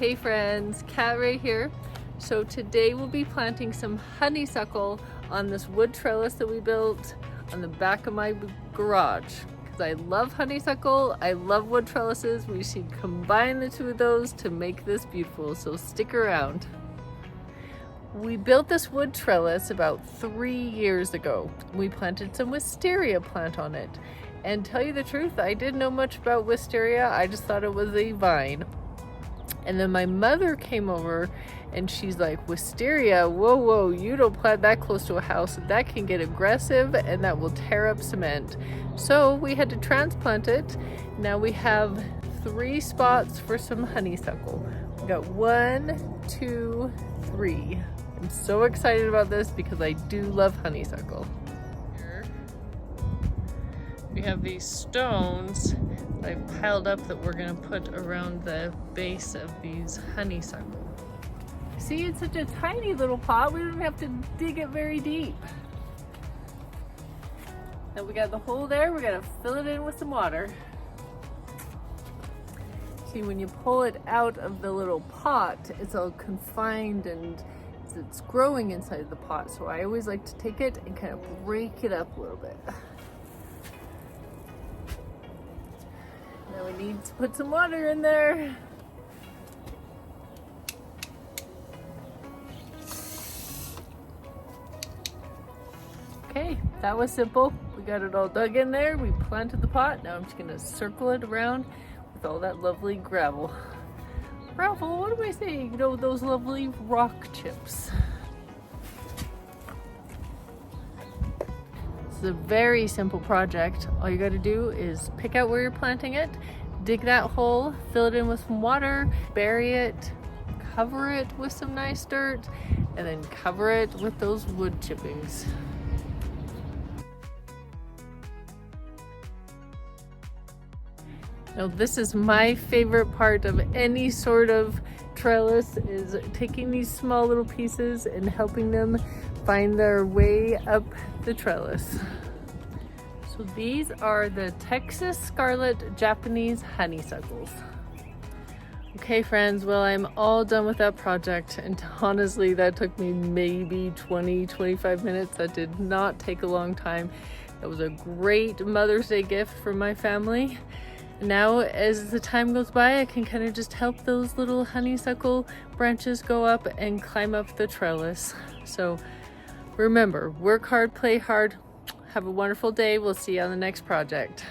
Hey friends, Kat right here. So today we'll be planting some honeysuckle on this wood trellis that we built on the back of my garage. Because I love honeysuckle, I love wood trellises. We should combine the two of those to make this beautiful, so stick around. We built this wood trellis about 3 years ago. We planted some wisteria plant on it. And tell you the truth, I didn't know much about wisteria. I just thought it was a vine. And then my mother came over and she's like, wisteria, whoa, you don't plant that close to a house. That can get aggressive and that will tear up cement. So we had to transplant it. Now we have 3 spots for some honeysuckle. We got 1, 2, 3. I'm so excited about this because I do love honeysuckle. Here we have these stones that I've piled up that we're gonna put around the base of these honeysuckle. See, it's such a tiny little pot, we don't even have to dig it very deep. Now we got the hole there, we're gonna fill it in with some water. See, when you pull it out of the little pot, it's all confined and it's growing inside the pot. So I always like to take it and kind of break it up a little bit. Now we need to put some water in there. Okay, that was simple. We got it all dug in there. We planted the pot. Now I'm just gonna circle it around with all that lovely gravel. Gravel, what am I saying? You know, those lovely rock chips. It's a very simple project. All you gotta do is pick out where you're planting it, dig that hole, fill it in with some water, bury it, cover it with some nice dirt, and then cover it with those wood chippings. Now this is my favorite part of any sort of trellis, is taking these small little pieces and helping them find their way up the trellis. So these are the Texas Scarlet Japanese honeysuckles. Okay friends, well I'm all done with that project, and honestly that took me maybe 20-25 minutes. That did not take a long time. That was a great Mother's Day gift from my family. Now as the time goes by, I can kind of just help those little honeysuckle branches go up and climb up the trellis. So remember, work hard, play hard. Have a wonderful day. We'll see you on the next project.